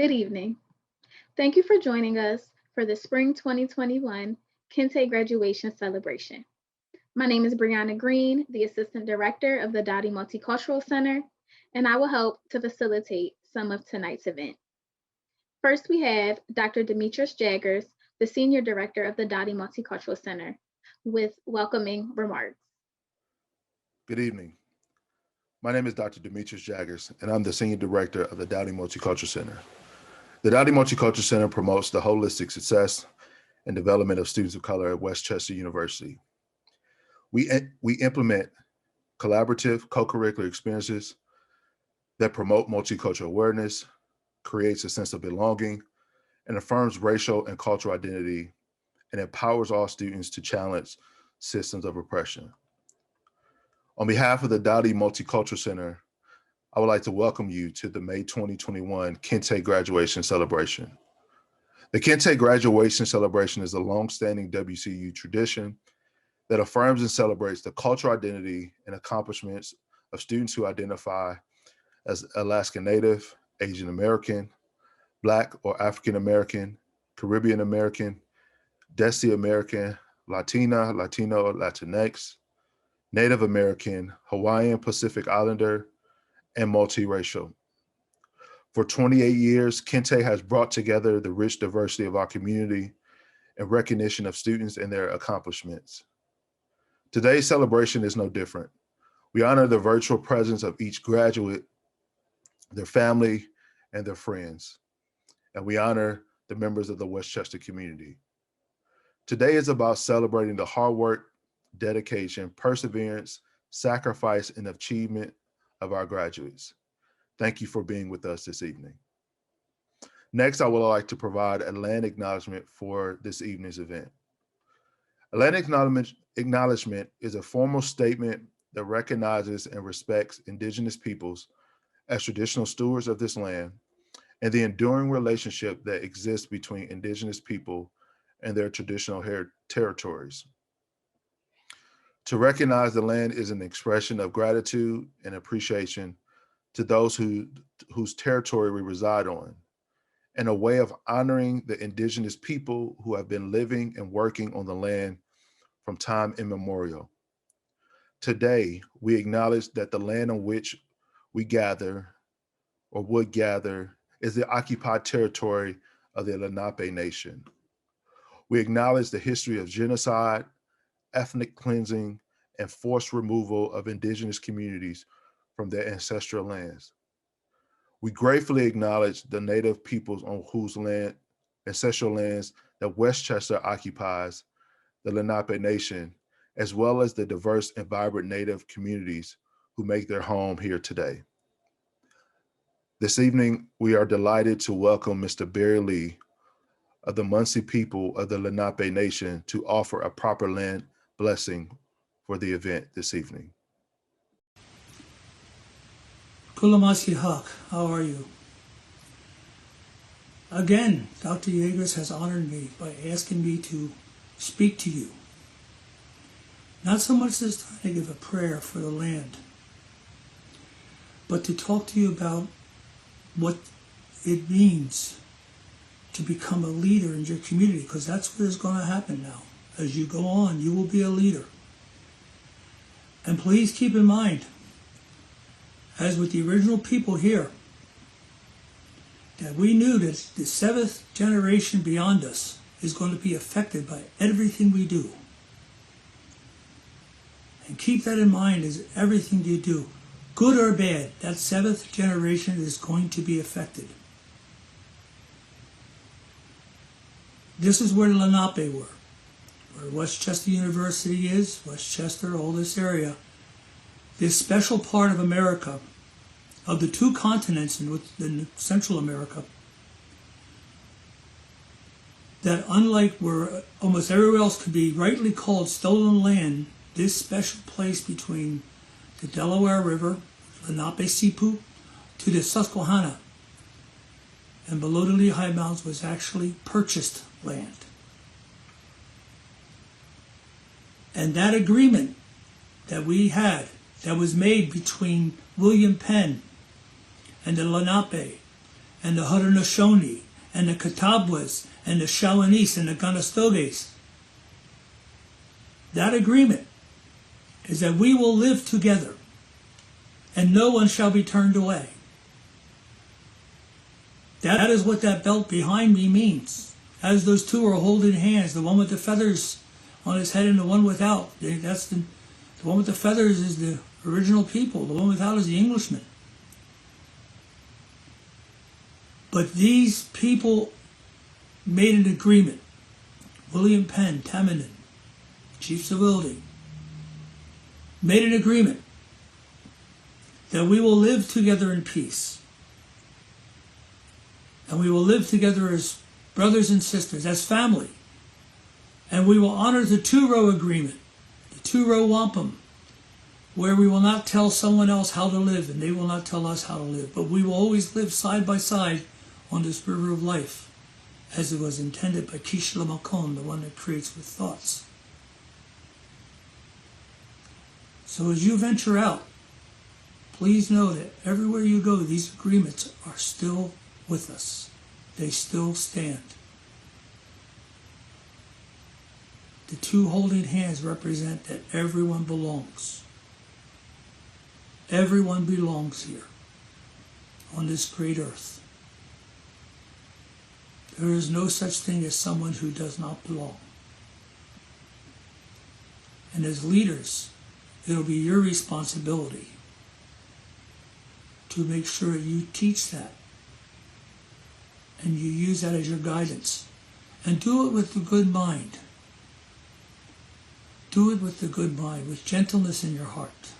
Good evening. Thank you for joining us for the Spring 2021 Kente graduation celebration. My name is Brianna Green, the Assistant Director of the Dowdy Multicultural Center, and I will help to facilitate some of tonight's event. First, we have Dr. Demetrius Jaggers, the Senior Director of the Dowdy Multicultural Center, with welcoming remarks. Good evening. My name is Dr. Demetrius Jaggers, and I'm the Senior Director of the Dowdy Multicultural Center. The Dowdy Multicultural Center promotes the holistic success and development of students of color at West Chester University. We implement collaborative co-curricular experiences that promote multicultural awareness, creates a sense of belonging, and affirms racial and cultural identity, and empowers all students to challenge systems of oppression. On behalf of the Dowdy Multicultural Center, I would like to welcome you to the May 2021 Kente graduation celebration. The Kente graduation celebration is a longstanding WCU tradition that affirms and celebrates the cultural identity and accomplishments of students who identify as Alaskan Native, Asian American, Black or African American, Caribbean American, Desi American, Latina, Latino or Latinx, Native American, Hawaiian, Pacific Islander, and multiracial. For 28 years, Kente has brought together the rich diversity of our community and recognition of students and their accomplishments. Today's celebration is no different. We honor the virtual presence of each graduate, their family, and their friends. And we honor the members of the West Chester community. Today is about celebrating the hard work, dedication, perseverance, sacrifice, and achievement of our graduates. Thank you for being with us this evening. Next, I would like to provide a land acknowledgement for this evening's event. A land acknowledgement is a formal statement that recognizes and respects Indigenous peoples as traditional stewards of this land and the enduring relationship that exists between Indigenous people and their traditional territories. To recognize the land is an expression of gratitude and appreciation to those whose territory we reside on, and a way of honoring the Indigenous people who have been living and working on the land from time immemorial. Today, we acknowledge that the land on which we gather or would gather is the occupied territory of the Lenape Nation. We acknowledge the history of genocide, ethnic cleansing, and forced removal of Indigenous communities from their ancestral lands. We gratefully acknowledge the Native peoples on whose ancestral lands that West Chester occupies, the Lenape Nation, as well as the diverse and vibrant Native communities who make their home here today. This evening, we are delighted to welcome Mr. Barry Lee of the Munsee people of the Lenape Nation to offer a proper land blessing for the event this evening. Kulamasi Haq, how are you? Again, Dr. Jaggers has honored me by asking me to speak to you. Not so much this time to give a prayer for the land, but to talk to you about what it means to become a leader in your community, because that's what is going to happen now. As you go on, you will be a leader. And please keep in mind, as with the original people here, that we knew that the seventh generation beyond us is going to be affected by everything we do. And keep that in mind as everything you do, good or bad, that seventh generation is going to be affected. This is where the Lenape were, where West Chester University is, West Chester, all this area. This special part of America, of the two continents in Central America, that unlike where almost everywhere else could be rightly called stolen land, this special place between the Delaware River, Lenape Sipu, to the Susquehanna, and below the Lehigh Mountains was actually purchased land. And that agreement that we had, that was made between William Penn and the Lenape and the Haudenosaunee, and the Catawbas, and the Shawanese, and the Conestogas. That agreement is that we will live together, and no one shall be turned away. That is what that belt behind me means. As those two are holding hands, the one with the feathers on his head and the one without. That's the one with the feathers is the original people. The one without is the Englishman. But these people made an agreement. William Penn, Tamanin, Chief Civility, made an agreement that we will live together in peace. And we will live together as brothers and sisters, as family. And we will honor the two-row agreement, the two-row wampum, where we will not tell someone else how to live and they will not tell us how to live. But we will always live side by side on this river of life, as it was intended by Kishla Makon, the one that creates with thoughts. So as you venture out, please know that everywhere you go, these agreements are still with us. They still stand. The two holding hands represent that everyone belongs. Everyone belongs here on this great earth. There is no such thing as someone who does not belong. And as leaders, it'll be your responsibility to make sure you teach that and you use that as your guidance. And do it with the good mind. Do it with the good mind, with gentleness in your heart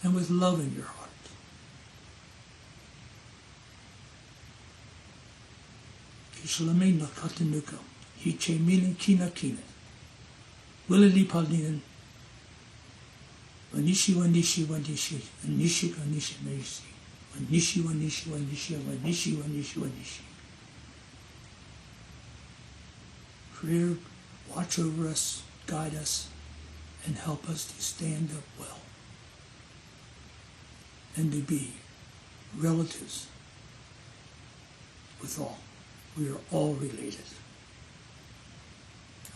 and with love in your heart. Kishalamina katanuka, hiche milin kina kina, willili paldinan, wanishi wanishi wanishi, wanishi wanishi wanishi, wanishi wanishi wanishi, wanishi wanishi wanishi. Creator, watch over us, guide us, and help us to stand up well and to be relatives with all. We are all related.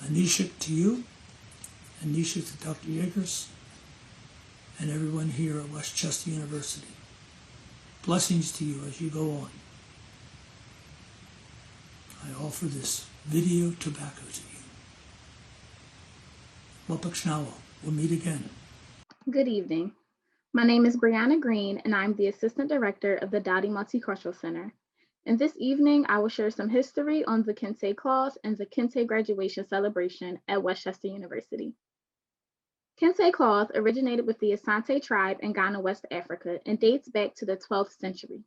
Anisha to you, Anisha to Dr. Yeagers, and everyone here at West Chester University. Blessings to you as you go on. I offer this video tobacco to you. Wapakshnawa. We'll meet again. Good evening. My name is Brianna Green, and I'm the Assistant Director of the Dowdy Multicultural Center. And this evening, I will share some history on the Kente Clause and the Kente graduation celebration at West Chester University. Kente cloth originated with the Asante tribe in Ghana, West Africa, and dates back to the 12th century.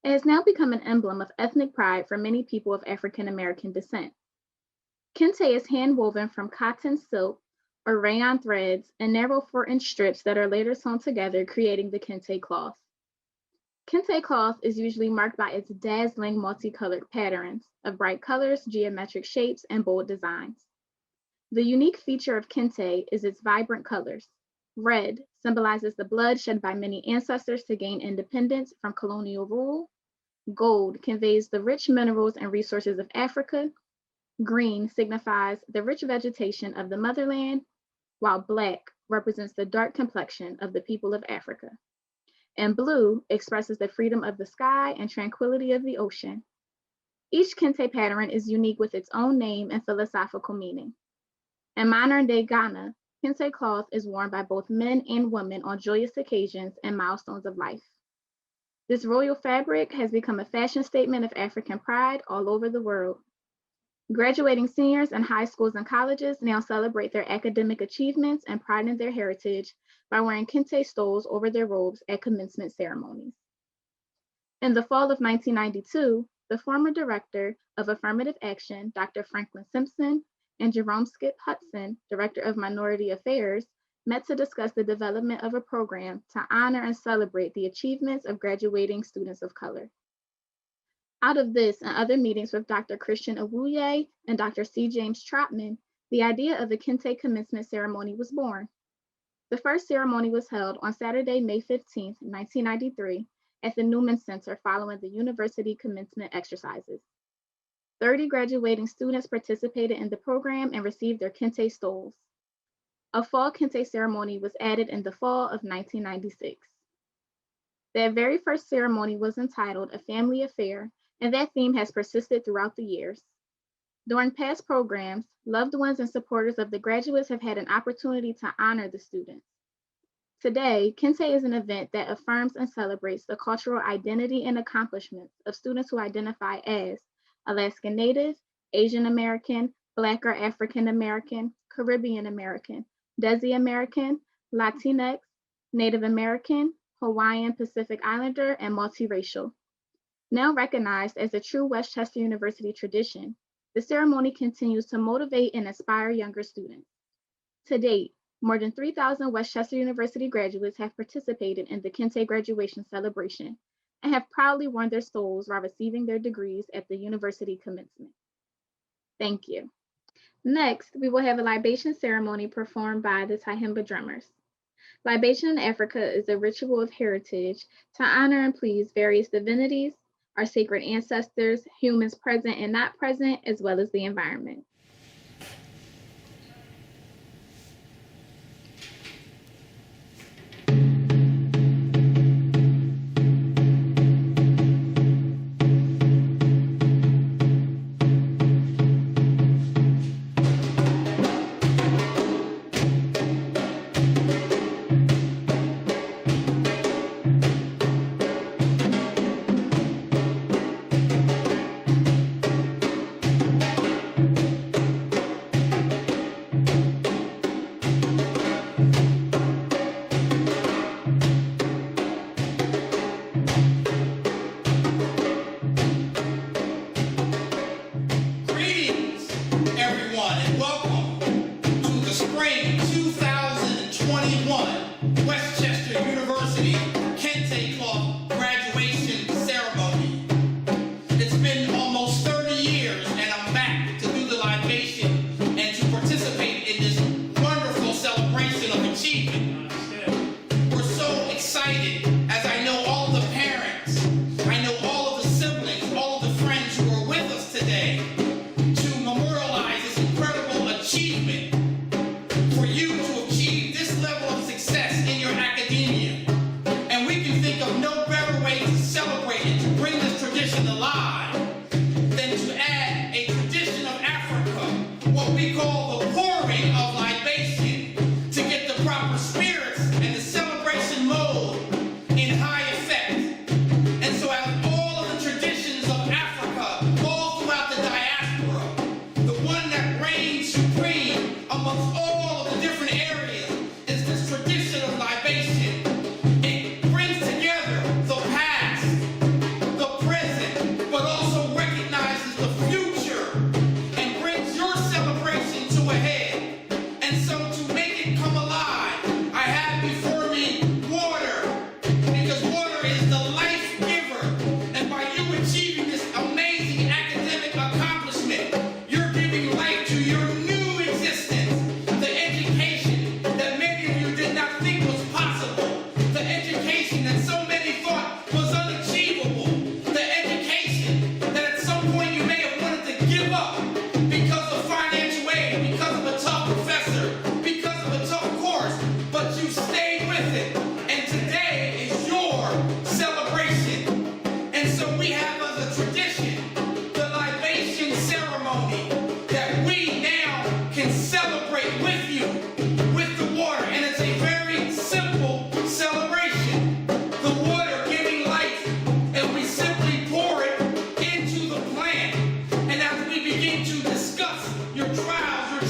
It has now become an emblem of ethnic pride for many people of African American descent. Kente is hand-woven from cotton, silk, or rayon threads and narrow 4-inch strips that are later sewn together, creating the Kente cloth. Kente cloth is usually marked by its dazzling multicolored patterns of bright colors, geometric shapes, and bold designs. The unique feature of Kente is its vibrant colors. Red symbolizes the blood shed by many ancestors to gain independence from colonial rule. Gold conveys the rich minerals and resources of Africa. Green signifies the rich vegetation of the motherland, while black represents the dark complexion of the people of Africa. And blue expresses the freedom of the sky and tranquility of the ocean. Each Kente pattern is unique with its own name and philosophical meaning. In modern-day Ghana, Kente cloth is worn by both men and women on joyous occasions and milestones of life. This royal fabric has become a fashion statement of African pride all over the world. Graduating seniors in high schools and colleges now celebrate their academic achievements and pride in their heritage by wearing Kente stoles over their robes at commencement ceremonies. In the fall of 1992, the former director of Affirmative Action, Dr. Franklin Simpson, and Jerome Skip Hudson, Director of Minority Affairs, met to discuss the development of a program to honor and celebrate the achievements of graduating students of color. Out of this and other meetings with Dr. Christian Awuye and Dr. C. James Trotman, the idea of the Kente commencement ceremony was born. The first ceremony was held on Saturday, May 15, 1993, at the Newman Center following the university commencement exercises. 30 graduating students participated in the program and received their Kente stoles. A fall Kente ceremony was added in the fall of 1996. Their very first ceremony was entitled A Family Affair, and that theme has persisted throughout the years. During past programs, loved ones and supporters of the graduates have had an opportunity to honor the students. Today, Kente is an event that affirms and celebrates the cultural identity and accomplishments of students who identify as Alaskan Native, Asian American, Black or African American, Caribbean American, Desi American, Latinx, Native American, Hawaiian, Pacific Islander, and multiracial. Now recognized as a true Westchester University tradition, the ceremony continues to motivate and inspire younger students. To date, more than 3,000 Westchester University graduates have participated in the Kente graduation celebration and have proudly worn their stoles while receiving their degrees at the university commencement. Thank you. Next, we will have a libation ceremony performed by the Tahimba drummers. Libation in Africa is a ritual of heritage to honor and please various divinities, our sacred ancestors, humans present and not present, as well as the environment.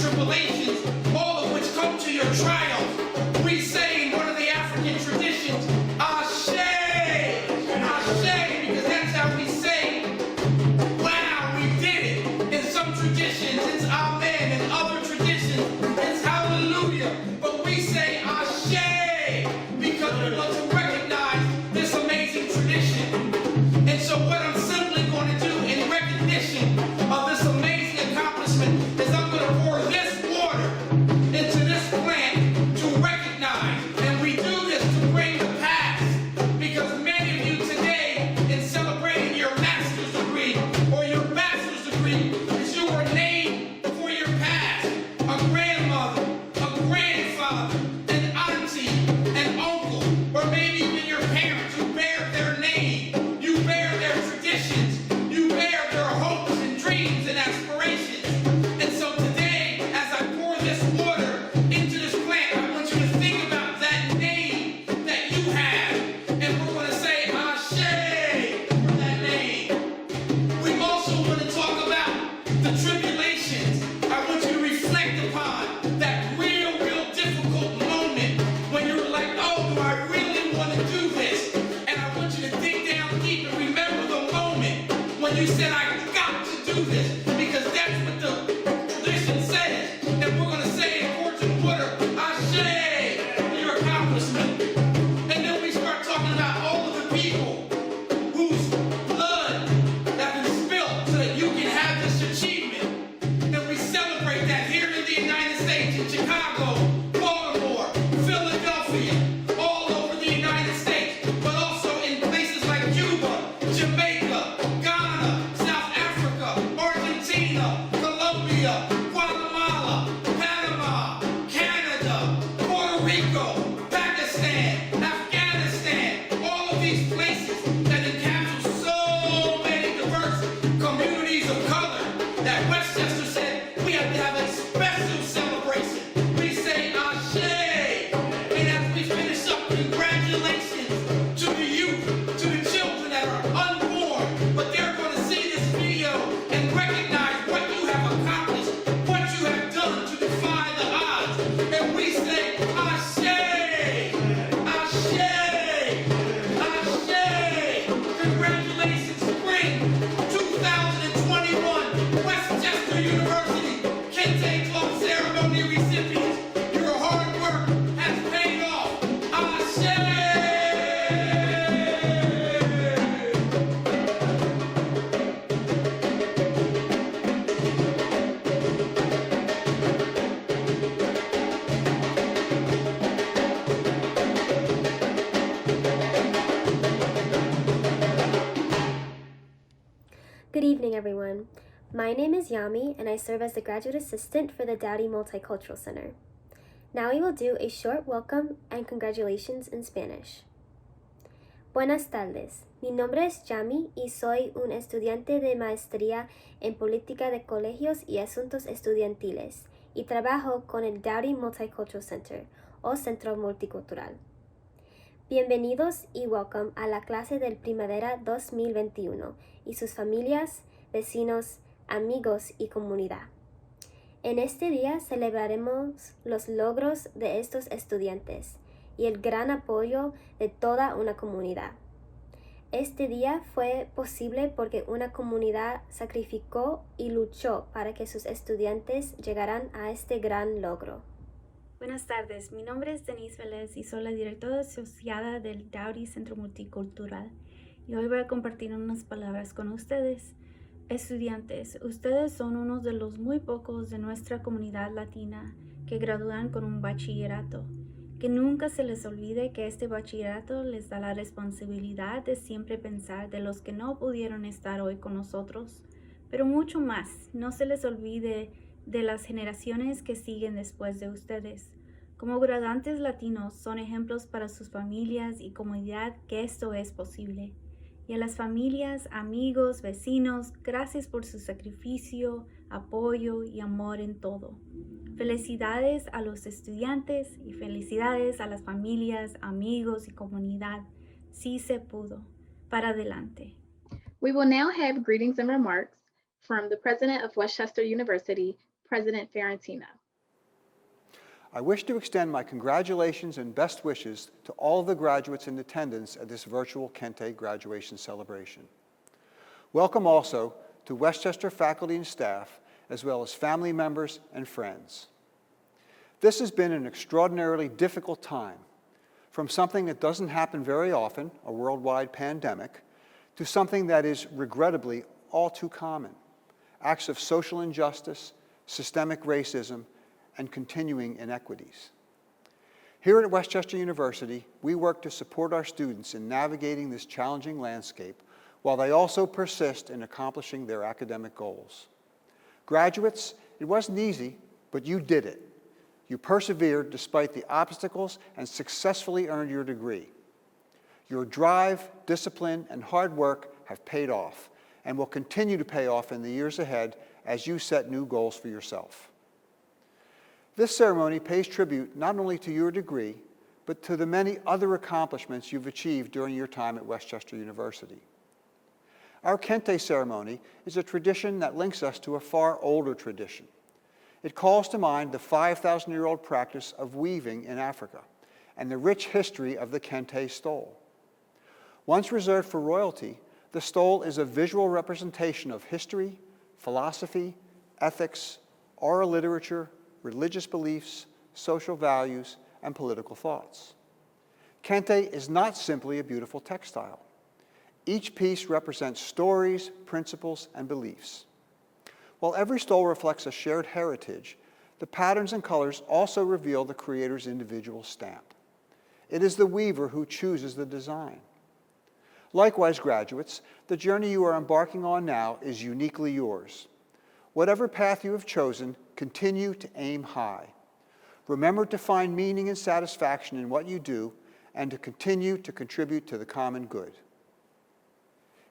Tribulations, all of which come to your triumph. We say in one of the African you said, I got to do this because that's what the tradition says. And we're going to say in fortune water, Ashe, your accomplishment. And then we start talking about all of the people whose blood that been spilled so that you can have this achievement. And we celebrate that here in the United States, in Chicago, Baltimore, Philadelphia, all over the United States, but also in places like Cuba, Jamaica, Ghana, South Africa, Argentina, Colombia, Guatemala, Panama, Canada, Puerto Rico, Pakistan, Afghanistan, all of these places that encapsulate so many diverse communities of color that Westchester said we have to have a special celebration. We say Ashe, and as we finish up, congratulations to the youth, to the children that are unborn, but they're going to see this video and recognize what you have accomplished, what you have done to defy the odds. And we say Ashe, Ashe, Ashe. Congratulations, Spring 2021, Westchester University, Kente Club Ceremony recipients. Your hard work has paid off. Ashe! Good evening, everyone. My name is Yami, and I serve as the graduate assistant for the Dowdy Multicultural Center. Now we will do a short welcome and congratulations in Spanish. Buenas tardes. Mi nombre es Yami y soy un estudiante de maestría en política de colegios y asuntos estudiantiles y trabajo con el Dowdy Multicultural Center o Centro Multicultural. Bienvenidos y welcome a la clase del Primavera 2021 y sus familias, vecinos, amigos y comunidad. En este día celebraremos los logros de estos estudiantes y el gran apoyo de toda una comunidad. Este día fue posible porque una comunidad sacrificó y luchó para que sus estudiantes llegaran a este gran logro. Buenas tardes, mi nombre es Denise Vélez y soy la directora asociada del Dowdy Centro Multicultural y hoy voy a compartir unas palabras con ustedes. Estudiantes, ustedes son uno de los muy pocos de nuestra comunidad latina que gradúan con un bachillerato. Que nunca se les olvide que este bachillerato les da la responsabilidad de siempre pensar de los que no pudieron estar hoy con nosotros, pero mucho más, no se les olvide de las generaciones que siguen después de ustedes. Como graduantes latinos son ejemplos para sus familias y comunidad que esto es posible. Y a las familias, amigos, vecinos, gracias por su sacrificio, apoyo y amor en todo. Felicidades a los estudiantes y felicidades a las familias, amigos y comunidad. Sí se pudo. Para adelante. We will now have greetings and remarks from the president of Westchester University, President Ferrantino. I wish to extend my congratulations and best wishes to all of the graduates in attendance at this virtual Kente graduation celebration. Welcome also to Westchester faculty and staff, as well as family members and friends. This has been an extraordinarily difficult time, from something that doesn't happen very often, a worldwide pandemic, to something that is regrettably all too common, acts of social injustice, systemic racism, and continuing inequities. Here at Westchester University, we work to support our students in navigating this challenging landscape while they also persist in accomplishing their academic goals. Graduates, it wasn't easy, but you did it. You persevered despite the obstacles and successfully earned your degree. Your drive, discipline, and hard work have paid off and will continue to pay off in the years ahead as you set new goals for yourself. This ceremony pays tribute not only to your degree, but to the many other accomplishments you've achieved during your time at Westchester University. Our Kente ceremony is a tradition that links us to a far older tradition. It calls to mind the 5,000-year-old practice of weaving in Africa and the rich history of the Kente stole. Once reserved for royalty, The stole is a visual representation of history, philosophy, ethics, oral literature, religious beliefs, social values, and political thoughts. Kente is not simply a beautiful textile. Each piece represents stories, principles, and beliefs. While every stole reflects a shared heritage, the patterns and colors also reveal the creator's individual stamp. It is the weaver who chooses the design. Likewise, graduates, the journey you are embarking on now is uniquely yours. Whatever path you have chosen, continue to aim high. Remember to find meaning and satisfaction in what you do and to continue to contribute to the common good.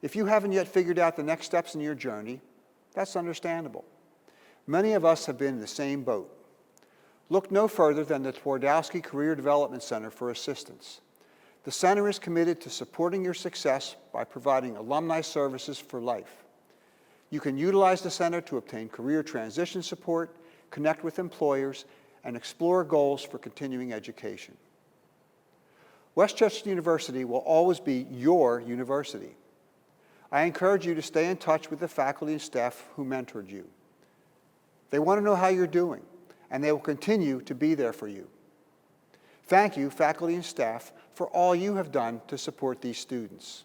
If you haven't yet figured out the next steps in your journey, that's understandable. Many of us have been in the same boat. Look no further than the Twardowski Career Development Center for assistance. The center is committed to supporting your success by providing alumni services for life. You can utilize the center to obtain career transition support, connect with employers, and explore goals for continuing education. Westchester University will always be your university. I encourage you to stay in touch with the faculty and staff who mentored you. They want to know how you're doing, and they will continue to be there for you. Thank you, faculty and staff, for all you have done to support these students.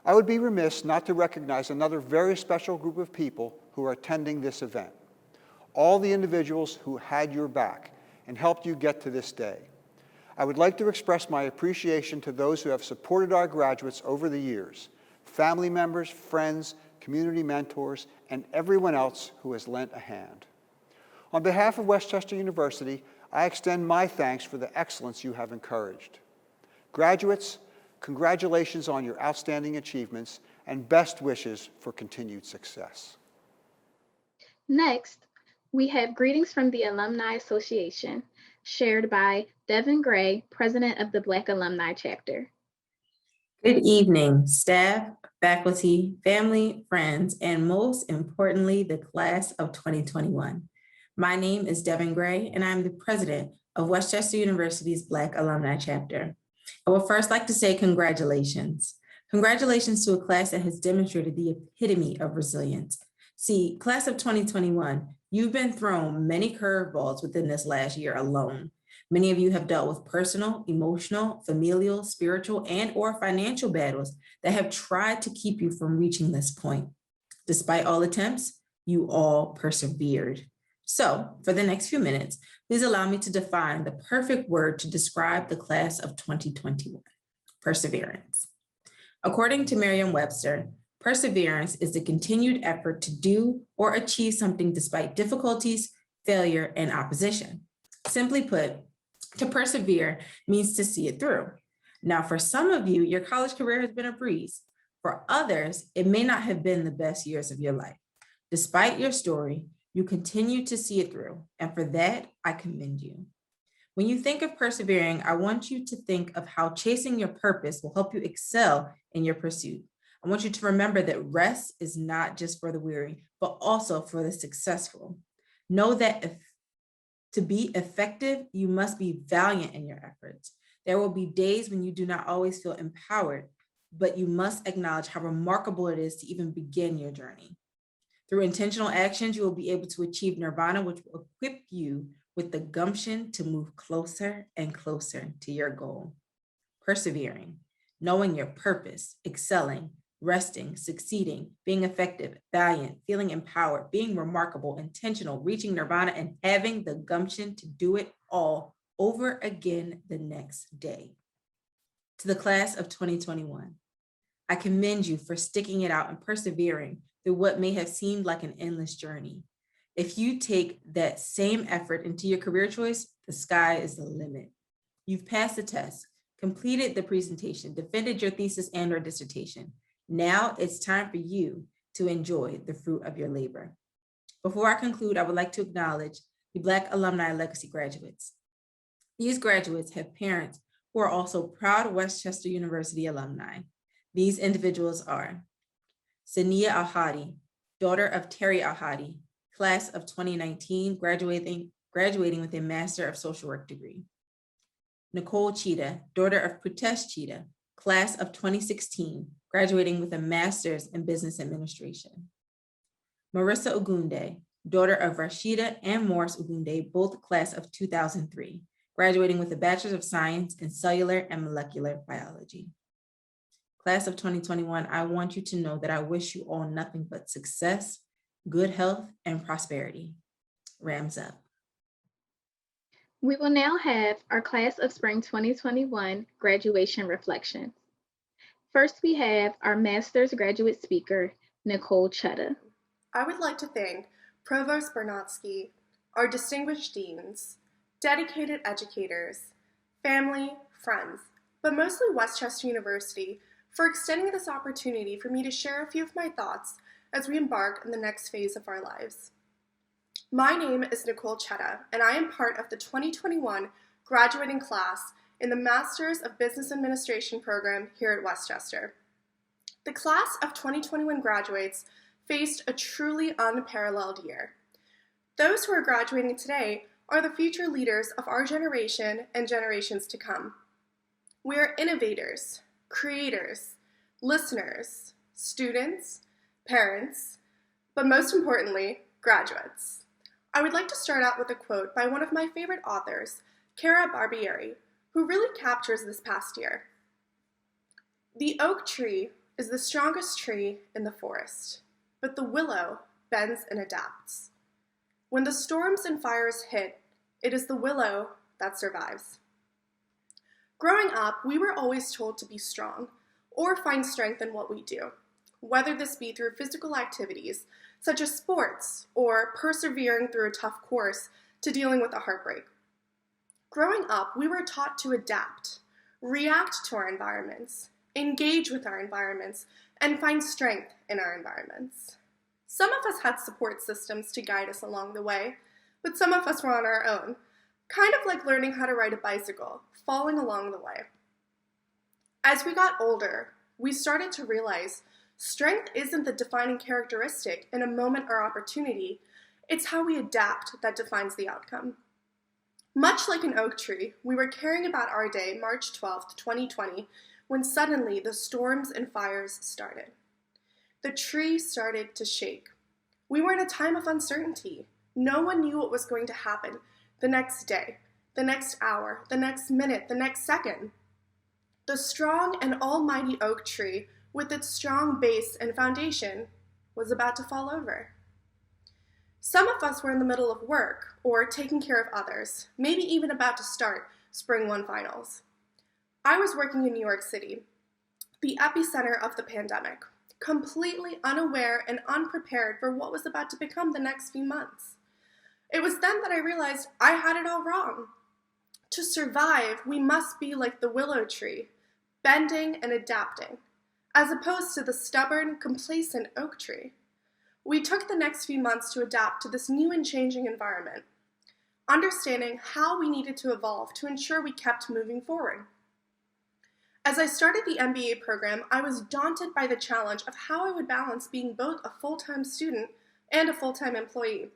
I would be remiss not to recognize another very special group of people who are attending this event. All the individuals who had your back and helped you get to this day. I would like to express my appreciation to those who have supported our graduates over the years, family members, friends, community mentors, and everyone else who has lent a hand. On behalf of Westchester University, I extend my thanks for the excellence you have encouraged. Graduates, congratulations on your outstanding achievements and best wishes for continued success. Next, we have greetings from the Alumni Association, shared by Devin Gray, President of the Black Alumni Chapter. Good evening, staff, faculty, family, friends, and most importantly, the class of 2021. My name is Devin Gray, and I'm the president of Westchester University's Black Alumni Chapter. I would first like to say congratulations. Congratulations to a class that has demonstrated the epitome of resilience. See, class of 2021, you've been thrown many curveballs within this last year alone. Many of you have dealt with personal, emotional, familial, spiritual, and or financial battles that have tried to keep you from reaching this point. Despite all attempts, you all persevered. So for the next few minutes, please allow me to define the perfect word to describe the class of 2021, perseverance. According to Merriam-Webster, perseverance is the continued effort to do or achieve something despite difficulties, failure, and opposition. Simply put, to persevere means to see it through. Now, for some of you, your college career has been a breeze. For others, it may not have been the best years of your life. Despite your story, you continue to see it through, and for that, I commend you. When you think of persevering, I want you to think of how chasing your purpose will help you excel in your pursuit. I want you to remember that rest is not just for the weary, but also for the successful. Know that to be effective, you must be valiant in your efforts. There will be days when you do not always feel empowered, but you must acknowledge how remarkable it is to even begin your journey. Through intentional actions, you will be able to achieve nirvana, which will equip you with the gumption to move closer and closer to your goal. Persevering, knowing your purpose, excelling, resting, succeeding, being effective, valiant, feeling empowered, being remarkable, intentional, reaching nirvana, and having the gumption to do it all over again the next day. To the class of 2021, I commend you for sticking it out and persevering through what may have seemed like an endless journey. If you take that same effort into your career choice, the sky is the limit. You've passed the test, completed the presentation, defended your thesis and or dissertation. Now it's time for you to enjoy the fruit of your labor. Before I conclude, I would like to acknowledge the Black Alumni Legacy graduates. These graduates have parents who are also proud Westchester University alumni. These individuals are Sania Al-Hadi, daughter of Terry Al-Hadi, class of 2019, graduating with a Master of Social Work degree. Nicole Cheetah, daughter of Putesh Cheetah, class of 2016, graduating with a master's in business administration. Marissa Ogunde, daughter of Rashida and Morris Ogunde, both class of 2003, graduating with a Bachelor of Science in Cellular and Molecular Biology. Class of 2021, I want you to know that I wish you all nothing but success, good health, and prosperity. Rams up. We will now have our Class of Spring 2021 graduation reflections. First, we have our Master's graduate speaker, Nicole Chetta. I would like to thank Provost Bernatsky, our distinguished deans, dedicated educators, family, friends, but mostly Westchester University for extending this opportunity for me to share a few of my thoughts as we embark on the next phase of our lives. My name is Nicole Chetta, and I am part of the 2021 graduating class in the Masters of Business Administration program here at Westchester. The class of 2021 graduates faced a truly unparalleled year. Those who are graduating today are the future leaders of our generation and generations to come. We are innovators, creators, listeners, students, parents, but most importantly, graduates. I would like to start out with a quote by one of my favorite authors, Cara Barbieri, who really captures this past year. "The oak tree is the strongest tree in the forest, but the willow bends and adapts. When the storms and fires hit, it is the willow that survives." Growing up, we were always told to be strong or find strength in what we do, whether this be through physical activities such as sports or persevering through a tough course to dealing with a heartbreak. Growing up, we were taught to adapt, react to our environments, engage with our environments, and find strength in our environments. Some of us had support systems to guide us along the way, but some of us were on our own, kind of like learning how to ride a bicycle, falling along the way. As we got older, we started to realize strength isn't the defining characteristic in a moment or opportunity, it's how we adapt that defines the outcome. Much like an oak tree, we were caring about our day, March 12th, 2020, when suddenly the storms and fires started. The tree started to shake. We were in a time of uncertainty. No one knew what was going to happen the next day, the next hour, the next minute, the next second. The strong and almighty oak tree, with its strong base and foundation, was about to fall over. Some of us were in the middle of work or taking care of others, maybe even about to start Spring 1 finals. I was working in New York City, the epicenter of the pandemic, completely unaware and unprepared for what was about to become the next few months. It was then that I realized I had it all wrong. To survive, we must be like the willow tree, bending and adapting, as opposed to the stubborn, complacent oak tree. We took the next few months to adapt to this new and changing environment, understanding how we needed to evolve to ensure we kept moving forward. As I started the MBA program, I was daunted by the challenge of how I would balance being both a full-time student and a full-time employee.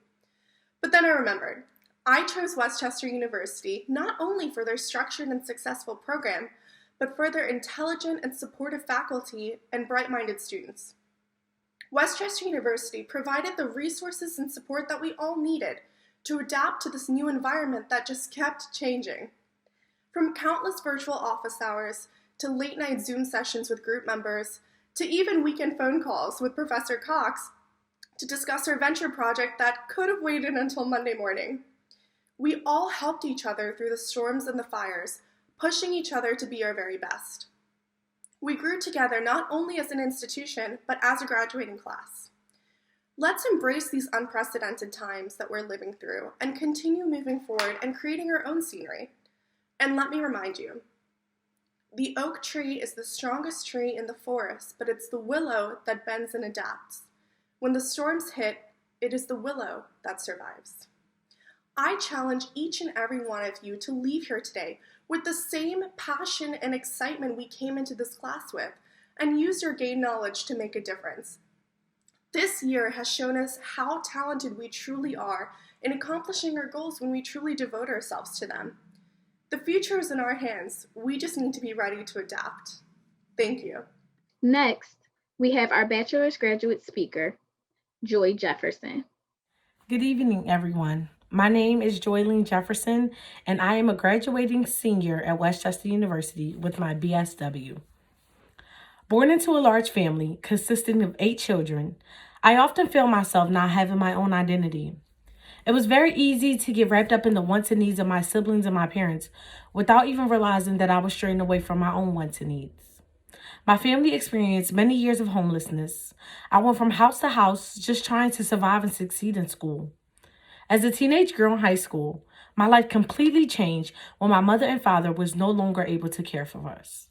But then I remembered, I chose Westchester University not only for their structured and successful program, but for their intelligent and supportive faculty and bright-minded students. Westchester University provided the resources and support that we all needed to adapt to this new environment that just kept changing. From countless virtual office hours to late-night Zoom sessions with group members, to even weekend phone calls with Professor Cox to discuss our venture project that could have waited until Monday morning. We all helped each other through the storms and the fires, pushing each other to be our very best. We grew together not only as an institution, but as a graduating class. Let's embrace these unprecedented times that we're living through and continue moving forward and creating our own scenery. And let me remind you, the oak tree is the strongest tree in the forest, but it's the willow that bends and adapts. When the storms hit, it is the willow that survives. I challenge each and every one of you to leave here today with the same passion and excitement we came into this class with, and use your gained knowledge to make a difference. This year has shown us how talented we truly are in accomplishing our goals when we truly devote ourselves to them. The future is in our hands. We just need to be ready to adapt. Thank you. Next, we have our bachelor's graduate speaker, Joy Jefferson. Good evening, everyone. My name is Joylene Jefferson, and I am a graduating senior at Westchester University with my BSW. Born into a large family consisting of 8 children, I often feel myself not having my own identity. It was very easy to get wrapped up in the wants and needs of my siblings and my parents without even realizing that I was straying away from my own wants and needs. My family experienced many years of homelessness. I went from house to house just trying to survive and succeed in school. As a teenage girl in high school, my life completely changed when my mother and father was no longer able to care for us.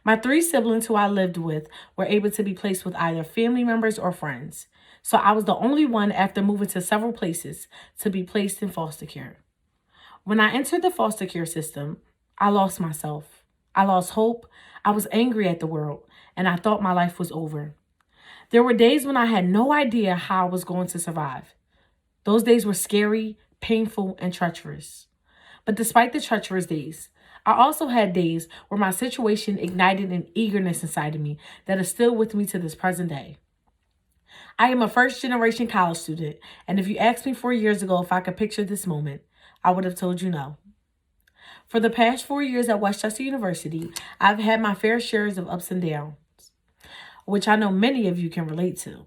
My 3 siblings who I lived with were able to be placed with either family members or friends, so I was the only one after moving to several places to be placed in foster care. When I entered the foster care system, I lost myself. I lost hope. I was angry at the world, and I thought my life was over. There were days when I had no idea how I was going to survive. Those days were scary, painful, and treacherous. But despite the treacherous days, I also had days where my situation ignited an eagerness inside of me that is still with me to this present day. I am a first-generation college student, and if you asked me 4 years ago if I could picture this moment, I would have told you no. For the past 4 years at Westchester University, I've had my fair shares of ups and downs, which I know many of you can relate to.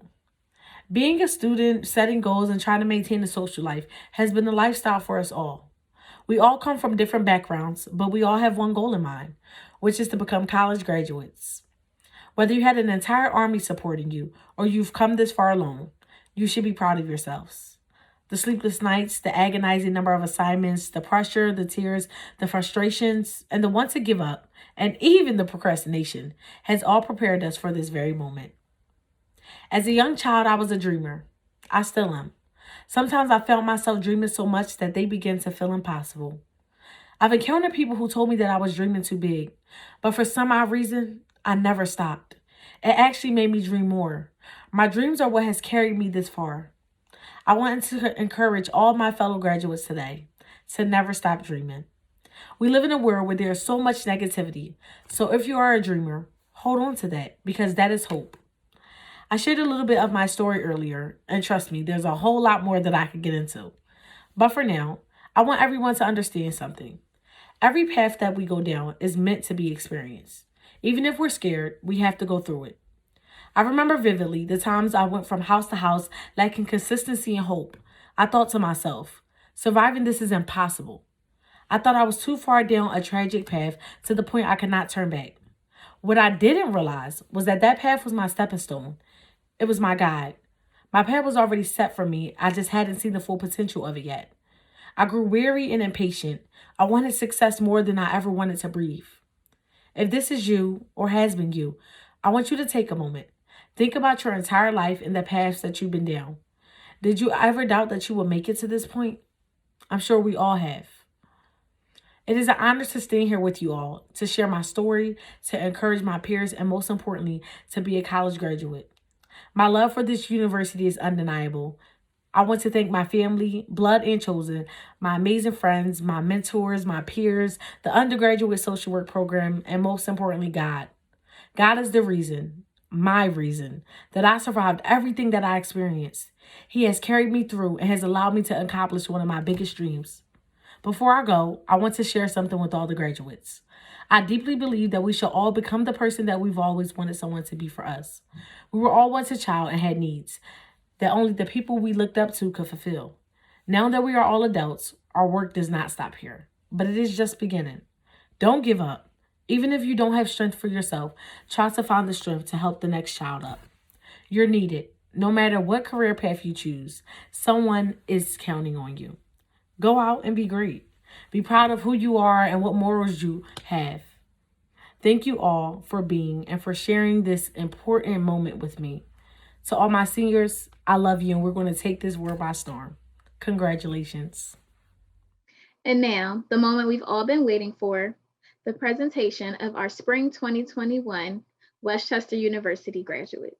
Being a student, setting goals, and trying to maintain a social life has been the lifestyle for us all. We all come from different backgrounds, but we all have one goal in mind, which is to become college graduates. Whether you had an entire army supporting you or you've come this far alone, you should be proud of yourselves. The sleepless nights, the agonizing number of assignments, the pressure, the tears, the frustrations, and the want to give up, and even the procrastination has all prepared us for this very moment. As a young child, I was a dreamer. I still am. Sometimes I felt myself dreaming so much that they began to feel impossible. I've encountered people who told me that I was dreaming too big, but for some odd reason, I never stopped. It actually made me dream more. My dreams are what has carried me this far. I want to encourage all my fellow graduates today to never stop dreaming. We live in a world where there is so much negativity, so if you are a dreamer, hold on to that because that is hope. I shared a little bit of my story earlier, and trust me, there's a whole lot more that I could get into. But for now, I want everyone to understand something. Every path that we go down is meant to be experienced. Even if we're scared, we have to go through it. I remember vividly the times I went from house to house lacking consistency and hope. I thought to myself, surviving this is impossible. I thought I was too far down a tragic path to the point I could not turn back. What I didn't realize was that path was my stepping stone. It was my guide. My path was already set for me. I just hadn't seen the full potential of it yet. I grew weary and impatient. I wanted success more than I ever wanted to breathe. If this is you or has been you, I want you to take a moment. Think about your entire life and the paths that you've been down. Did you ever doubt that you would make it to this point? I'm sure we all have. It is an honor to stand here with you all, to share my story, to encourage my peers, and most importantly, to be a college graduate. My love for this university is undeniable. I want to thank my family, blood and chosen, my amazing friends, my mentors, my peers, the undergraduate social work program, and most importantly, God. God is the reason, my reason, that I survived everything that I experienced. He has carried me through and has allowed me to accomplish one of my biggest dreams. Before I go, I want to share something with all the graduates. I deeply believe that we should all become the person that we've always wanted someone to be for us. We were all once a child and had needs that only the people we looked up to could fulfill. Now that we are all adults, our work does not stop here, but it is just beginning. Don't give up. Even if you don't have strength for yourself, try to find the strength to help the next child up. You're needed. No matter what career path you choose, someone is counting on you. Go out and be great. Be proud of who you are and what morals you have. Thank you all for being and for sharing this important moment with me. To all my seniors, I love you and we're going to take this world by storm. Congratulations. And now, the moment we've all been waiting for, the presentation of our Spring 2021 Westchester University graduates.